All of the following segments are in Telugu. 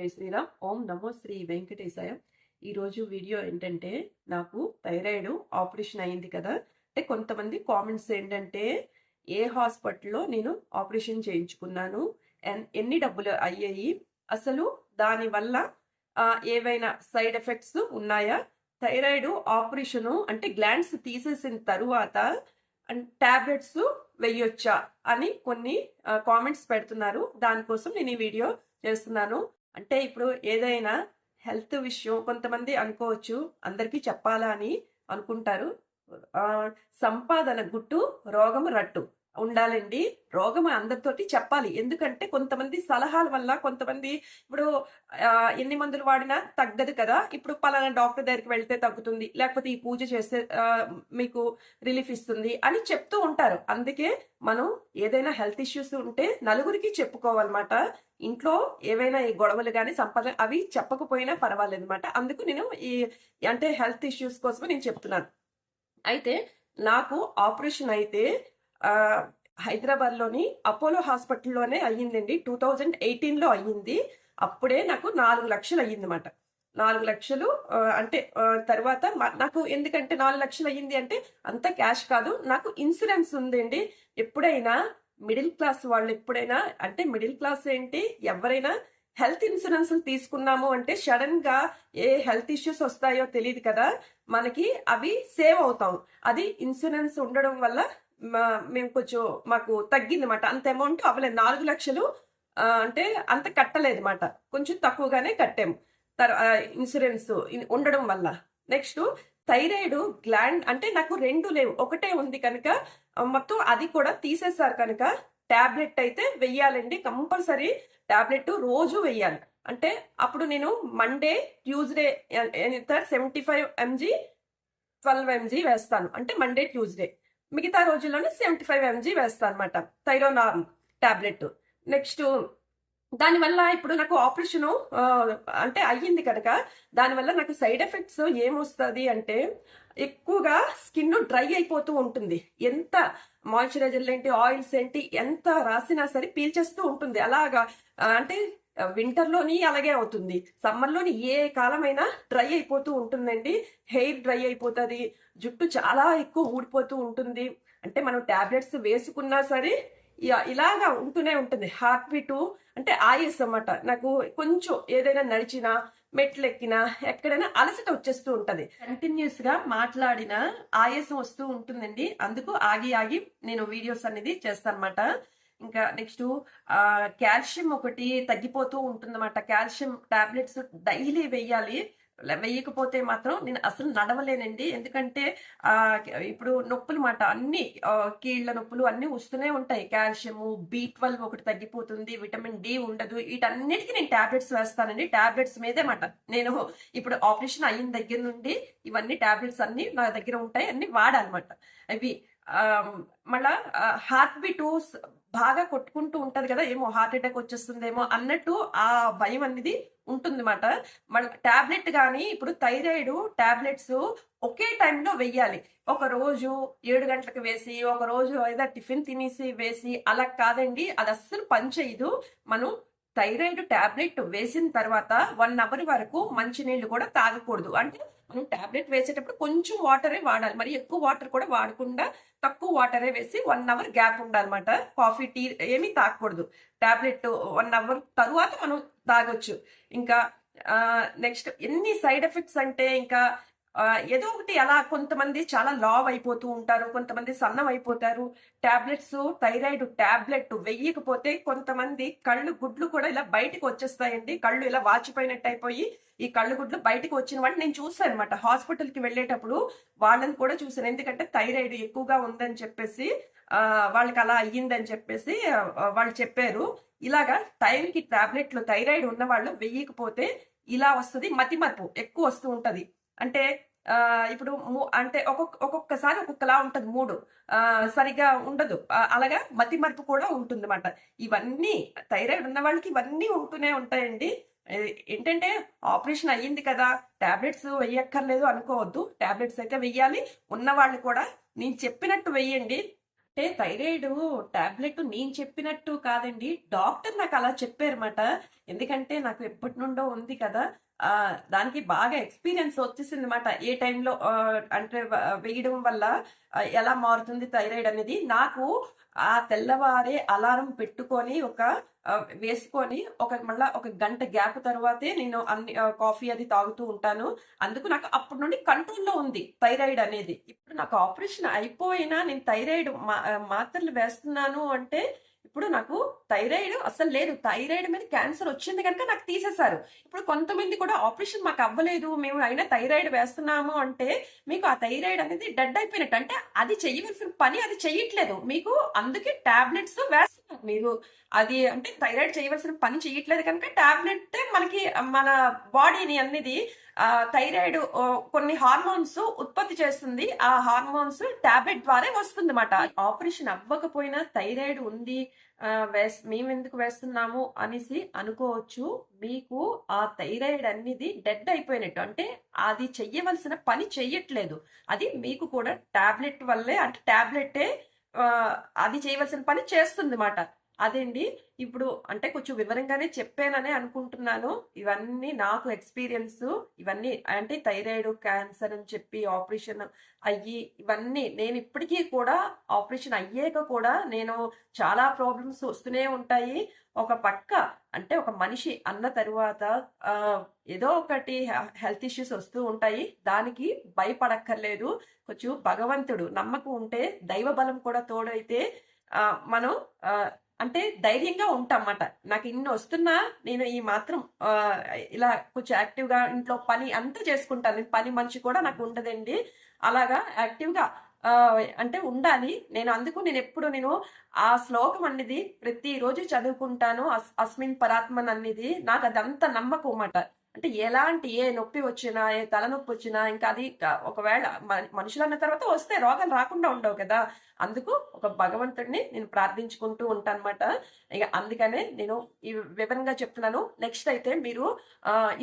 జై శ్రీరామ్. ఓం నమో శ్రీ వెంకటేశాయ. ఈరోజు వీడియో ఏంటంటే, నాకు థైరాయిడ్ ఆపరేషన్ అయింది కదా. అంటే కొంతమంది కామెంట్స్ ఏంటంటే, ఏ హాస్పిటల్లో నేను ఆపరేషన్ చేయించుకున్నాను అండ్ ఎన్ని డబ్బులు అయ్యాయి, అసలు దానివల్ల ఏవైనా సైడ్ ఎఫెక్ట్స్ ఉన్నాయా, థైరాయిడ్ ఆపరేషన్ అంటే గ్లాండ్స్ తీసేసిన తరువాత టాబ్లెట్స్ వెయ్యొచ్చా అని కొన్ని కామెంట్స్ పెడుతున్నారు. దానికోసం నేను ఈ వీడియో చేస్తున్నాను. అంటే ఇప్పుడు ఏదైనా హెల్త్ విషయం కొంతమంది అనుకోవచ్చు, అందరికీ చెప్పాలా అని అనుకుంటారు. సంపాదన గుట్టు రోగం రట్టు ఉండాలండి. రోగం అందరితోటి చెప్పాలి. ఎందుకంటే కొంతమంది సలహాల వల్ల కొంతమంది ఇప్పుడు ఎన్ని మందులు వాడినా తగ్గదు కదా. ఇప్పుడు పలానా డాక్టర్ దగ్గరికి వెళ్తే తగ్గుతుంది, లేకపోతే ఈ పూజ చేస్తే మీకు రిలీఫ్ ఇస్తుంది అని చెప్తూ ఉంటారు. అందుకే మనం ఏదైనా హెల్త్ ఇష్యూస్ ఉంటే నలుగురికి చెప్పుకోవాలన్నమాట. ఇంట్లో ఏవైనా ఈ గొడవలు కానీ సంపాదన అవి చెప్పకపోయినా పర్వాలేదు అనమాట. అందుకు నేను ఈ అంటే హెల్త్ ఇష్యూస్ కోసమే నేను చెప్తున్నాను. అయితే నాకు ఆపరేషన్ అయితే హైదరాబాద్లోని అపోలో హాస్పిటల్లోనే అయ్యిందండి. 2018లో అయ్యింది. అప్పుడే నాకు 4 లక్షలు అయ్యిందన్నమాట. 4 లక్షలు అంటే తర్వాత నాకు ఎందుకంటే 4 లక్షలు అయ్యింది అంటే అంత క్యాష్ కాదు, నాకు ఇన్సూరెన్స్ ఉందండి. ఎప్పుడైనా మిడిల్ క్లాస్ వాళ్ళు ఎప్పుడైనా అంటే మిడిల్ క్లాస్ ఏంటి, ఎవరైనా హెల్త్ ఇన్సూరెన్స్ తీసుకున్నాము అంటే సడన్ గా ఏ హెల్త్ ఇష్యూస్ వస్తాయో తెలియదు కదా, మనకి అవి సేవ్ అవుతాం. అది ఇన్సూరెన్స్ ఉండడం వల్ల మేము కొంచెం మాకు తగ్గిందన్నమాట. అంత అమౌంట్ అవ్వలేదు. 4 లక్షలు అంటే అంత కట్టలేదు అనమాట, కొంచెం తక్కువగానే కట్టాము ఇన్సూరెన్స్ ఉండడం వల్ల. నెక్స్ట్ థైరాయిడ్ గ్లాండ్ అంటే నాకు 2 లేవు, ఒకటే ఉంది కనుక మొత్తం అది కూడా తీసేశారు కనుక టాబ్లెట్ అయితే వెయ్యాలండి. కంపల్సరీ టాబ్లెట్ రోజు వెయ్యాలి. అంటే అప్పుడు నేను మండే ట్యూస్డే 75 mg 12 mg వేస్తాను. అంటే మండే ట్యూస్డే, మిగతా రోజుల్లోనే 75 mg వేస్తాను అనమాట థైరోనార్మ్ టాబ్లెట్. నెక్స్ట్ దానివల్ల ఇప్పుడు నాకు ఆపరేషన్ అంటే అయ్యింది కనుక దానివల్ల నాకు సైడ్ ఎఫెక్ట్స్ ఏమొస్తుంది అంటే, ఎక్కువగా స్కిన్ డ్రై అయిపోతూ ఉంటుంది. ఎంత మాయిశ్చరైజర్లు ఏంటి, ఆయిల్స్ ఏంటి, ఎంత రాసినా సరే పీల్చేస్తూ ఉంటుంది. అలాగా అంటే వింటర్లోని అలాగే అవుతుంది, సమ్మర్లోని ఏ కాలమైనా డ్రై అయిపోతూ ఉంటుందండి. హెయిర్ డ్రై అయిపోతుంది, జుట్టు చాలా ఎక్కువ ఊడిపోతూ ఉంటుంది. అంటే మనం టాబ్లెట్స్ వేసుకున్నా సరే ఇలాగా ఉంటూనే ఉంటుంది. హార్ట్ బీటు అంటే ఆయాస్ అన్నమాట. నాకు కొంచెం ఏదైనా నడిచినా మెట్లు ఎక్కినా ఎక్కడైనా అలసట వచ్చేస్తూ ఉంటది. కంటిన్యూస్ గా మాట్లాడినా ఆయాసం వస్తూ ఉంటుందండి. అందుకు ఆగి ఆగి నేను వీడియోస్ అనేది చేస్తాను అనమాట. ఇంకా నెక్స్ట్ కాల్షియం ఒకటి తగ్గిపోతూ ఉంటుందన్నమాట. కాల్షియం టాబ్లెట్స్ డైలీ వేయాలి. వేయకపోతే మాత్రం నేను అసలు నడవలేనండి. ఎందుకంటే ఇప్పుడు నొప్పులు మాట అన్ని కీళ్ళ నొప్పులు అన్ని వస్తూనే ఉంటాయి. కాల్షియము, B12 ఒకటి తగ్గిపోతుంది, విటమిన్ డి ఉండదు. వీటన్నిటికీ నేను టాబ్లెట్స్ వేస్తానండి. టాబ్లెట్స్ మీదే మాట. నేను ఇప్పుడు ఆపరేషన్ అయిన దగ్గర నుండి ఇవన్నీ టాబ్లెట్స్ అన్ని నా దగ్గర ఉంటాయి, అన్ని వాడాలన్నమాట. అవి మళ్ళా హార్ట్ బీటు బాగా కొట్టుకుంటూ ఉంటది కదా, ఏమో హార్ట్ అటాక్ వచ్చేస్తుందేమో అన్నట్టు ఆ భయం అనేది ఉంటుంది మాట. మన టాబ్లెట్ కానీ ఇప్పుడు థైరాయిడ్ టాబ్లెట్స్ ఒకే టైంలో వెయ్యాలి. ఒక రోజు 7 గంటలకు వేసి, ఒక రోజు ఏదో టిఫిన్ తినేసి వేసి అలా కాదండి, అది అస్సలు పనిచేయదు. మనం థైరాయిడ్ టాబ్లెట్ వేసిన తర్వాత 1 అవర్ వరకు మంచినీళ్ళు కూడా తాగకూడదు. అంటే మనం టాబ్లెట్ వేసేటప్పుడు కొంచెం వాటరే వాడాలి, మరి ఎక్కువ వాటర్ కూడా వాడకుండా తక్కువ వాటరే వేసి 1 అవర్ గ్యాప్ ఉండాలన్నమాట. కాఫీ, టీ ఏమీ తాగకూడదు. టాబ్లెట్ 1 అవర్ తరువాత మనం తాగొచ్చు. ఇంకా నెక్స్ట్ ఎన్ని సైడ్ ఎఫెక్ట్స్ అంటే ఇంకా ఏదో ఒకటి అలా కొంతమంది చాలా లావ్ అయిపోతూ ఉంటారు, కొంతమంది సన్నం అయిపోతారు. టాబ్లెట్స్ థైరాయిడ్ టాబ్లెట్ వెయ్యకపోతే కొంతమంది కళ్ళు గుడ్లు కూడా ఇలా బయటకు వచ్చేస్తాయండి. కళ్ళు ఇలా వాచిపోయినట్టు అయిపోయి ఈ కళ్ళు గుడ్లు బయటకు వచ్చిన వాళ్ళు నేను చూసాను అనమాట. హాస్పిటల్కి వెళ్ళేటప్పుడు వాళ్ళని కూడా చూసాను. ఎందుకంటే థైరాయిడ్ ఎక్కువగా ఉందని చెప్పేసి వాళ్ళకి అలా అయ్యిందని చెప్పేసి వాళ్ళు చెప్పారు. ఇలాగా టైంకి టాబ్లెట్లు థైరాయిడ్ ఉన్న వాళ్ళు వెయ్యకపోతే ఇలా వస్తుంది. మతిమరుపు ఎక్కువ వస్తూ ఉంటది. అంటే ఇప్పుడు అంటే ఒక్కొక్కసారి ఒక్కొక్కలా ఉంటది మూడు, సరిగా ఉండదు. అలాగా మతిమరుపు కూడా ఉంటుంది అన్నమాట. ఇవన్నీ థైరాయిడ్ ఉన్న వాళ్ళకి ఇవన్నీ ఉంటూనే ఉంటాయండి. ఏంటంటే ఆపరేషన్ అయ్యింది కదా, టాబ్లెట్స్ వెయ్యక్కర్లేదు అనుకోవద్దు. టాబ్లెట్స్ అయితే వెయ్యాలి. ఉన్న వాళ్ళు కూడా నేను చెప్పినట్టు వెయ్యండి. అంటే థైరాయిడ్ టాబ్లెట్ నేను చెప్పినట్టు కాదండి. డాక్టర్ నాకు అలా చెప్పారన్నమాట. ఎందుకంటే నాకు ఎప్పటి నుండో ఉంది కదా! దానికి బాగా ఎక్స్‌పీరియన్స్ వచ్చేసిందన్నమాట. ఏ టైంలో అంటే వేయడం వల్ల ఎలా మారుతుంది థైరాయిడ్ అనేది. నాకు ఆ తెల్లవారే అలారం పెట్టుకొని వేసుకొని మళ్ళా ఒక గంట గ్యాప్ తర్వాతే నేను అన్ని కాఫీ అది తాగుతూ ఉంటాను. అందుకు నాకు అప్పటి నుండి కంట్రోల్‌లో ఉంది థైరాయిడ్ అనేది. ఇప్పుడు నాకు ఆపరేషన్ అయిపోయినా నేను థైరాయిడ్ మాత్రలు వేస్తున్నాను అంటే, ఇప్పుడు నాకు థైరాయిడ్ అస్సలు లేదు. థైరాయిడ్ మీద క్యాన్సర్ వచ్చింది గనుక నాకు తీసేశారు. ఇప్పుడు కొంతమంది కూడా ఆపరేషన్ మాకు అవ్వలేదు, మేము అయినా థైరాయిడ్ వేస్తున్నాము అంటే, మీకు ఆ థైరాయిడ్ అనేది డెడ్ అయిపోయినట్టు. అంటే అది చెయ్యవలసిన పని అది చెయ్యట్లేదు. మీకు అందుకే టాబ్లెట్స్ వేస్తున్నారు మీరు. అది అంటే థైరాయిడ్ చేయవలసిన పని చేయట్లేదు కనుక టాబ్లెట్ మనకి మన బాడీని అనేది థైరాయిడ్ కొన్ని హార్మోన్స్ ఉత్పత్తి చేస్తుంది. ఆ హార్మోన్స్ టాబ్లెట్ ద్వారా వస్తుంది అన్నమాట. ఆపరేషన్ అవ్వకపోయినా థైరాయిడ్ ఉంది, మేము ఎందుకు వేస్తున్నాము అనేసి అనుకోవచ్చు. మీకు ఆ థైరాయిడ్ అనేది డెడ్ అయిపోయినట్టు. అంటే అది చెయ్యవలసిన పని చెయ్యట్లేదు. అది మీకు కూడా టాబ్లెట్ వల్లే, అంటే టాబ్లెటే అది చేయవలసిన పని చేస్తుంది మాట. అదేండి. ఇప్పుడు అంటే కొంచెం వివరంగానే చెప్పాననే అనుకుంటున్నాను. ఇవన్నీ నాకు ఎక్స్‌పీరియన్స్. ఇవన్నీ అంటే థైరాయిడ్, క్యాన్సర్ అని చెప్పి ఆపరేషన్ అయ్యి ఇవన్నీ నేను ఇప్పటికీ కూడా ఆపరేషన్ అయ్యాక కూడా నేను చాలా ప్రాబ్లమ్స్ వస్తూనే ఉంటాయి. ఒక పక్క అంటే ఒక మనిషి అన్న తరువాత ఏదో ఒకటి హెల్త్ ఇష్యూస్ వస్తూ ఉంటాయి. దానికి భయపడక్కర్లేదు. కొంచెం భగవంతుడు నమ్మకం ఉంటే, దైవ బలం కూడా తోడైతే మనం అంటే ధైర్యంగా ఉంటామన్నమాట. నాకు ఇన్ని వస్తున్నా నేను ఈ మాత్రం ఇలా కొంచెం యాక్టివ్‌గా ఇంట్లో పని అంతా చేసుకుంటాను. పని మనిషి కూడా నాకు ఉండదండి. అలాగా యాక్టివ్‌గా అంటే ఉండాలి. నేను ఆ శ్లోకం అనేది ప్రతిరోజు చదువుకుంటాను. అస్మిన్ పరాత్మన్ అనేది నాకు అదంత నమ్మకం మాట. అంటే ఎలాంటి ఏ నొప్పి వచ్చినా, ఏ తలనొప్పి వచ్చినా ఇంకా అది ఒకవేళ మనుషులు అన్న తర్వాత వస్తే రోగాలు రాకుండా ఉండవు కదా! అందుకు ఒక భగవంతుడిని నేను ప్రార్థించుకుంటూ ఉంటానన్నమాట. ఇక అందుకనే నేను ఈ వివరంగా చెప్తున్నాను. నెక్స్ట్ అయితే మీరు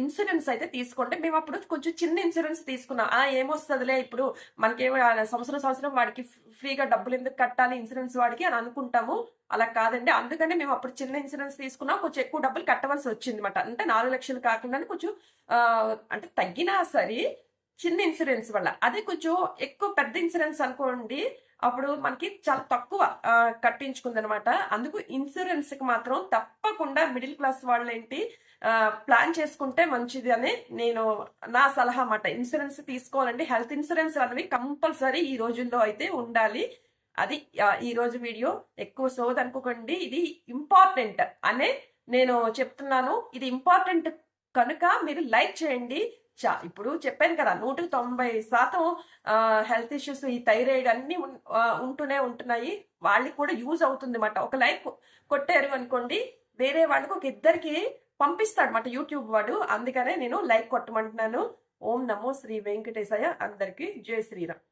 ఇన్సూరెన్స్ అయితే తీసుకోండి. మేము అప్పుడు కొంచెం చిన్న ఇన్సూరెన్స్ తీసుకున్నాం. ఏమొస్తదిలే ఇప్పుడు మనకేమో సంవత్సరం వాడికి ఫ్రీగా డబ్బులు ఎందుకు కట్టాలి ఇన్సూరెన్స్ వాడికి అని అనుకుంటాము. అలా కాదండి. అందుకనే మేము అప్పుడు చిన్న ఇన్సూరెన్స్ తీసుకున్నాం. కొంచెం ఎక్కువ డబ్బులు కట్టవలసి వచ్చిందన్నమాట. అంటే 4 లక్షలు కాకుండానే కొంచెం అంటే తగ్గినా సరే చిన్న ఇన్సూరెన్స్ వల్ల. అదే కొంచెం ఎక్కువ పెద్ద ఇన్సూరెన్స్ అనుకోండి, అప్పుడు మనకి చాలా తక్కువ కట్టించుకుందనమాట. అందుకు ఇన్సూరెన్స్ కి మాత్రం తప్పకుండా మిడిల్ క్లాస్ వాళ్ళేంటి ప్లాన్ చేసుకుంటే మంచిది అని నా సలహా మాట. ఇన్సూరెన్స్ తీసుకోవాలండి. హెల్త్ ఇన్సూరెన్స్ అనేవి కంపల్సరీ ఈ రోజుల్లో అయితే ఉండాలి. అది ఈ రోజు వీడియో. ఎక్కువ సోది అనుకోకండి. ఇది ఇంపార్టెంట్ అనే నేను చెప్తున్నాను. ఇది ఇంపార్టెంట్ కనుక మీరు లైక్ చేయండి. ఇప్పుడు చెప్పాను కదా, 190% హెల్త్ ఇష్యూస్ ఈ థైరాయిడ్ అన్ని ఉంటూనే ఉంటున్నాయి. వాళ్ళకి కూడా యూజ్ అవుతుంది మాట. ఒక లైక్ కొట్టారు అనుకోండి, వేరే వాళ్ళకి ఒక ఇద్దరికి పంపిస్తాడు మాట యూట్యూబ్ వాడు. అందుకనే నేను లైక్ కొట్టమంటున్నాను. ఓం నమో శ్రీ వెంకటేశయ్య. అందరికీ జై శ్రీరామ్.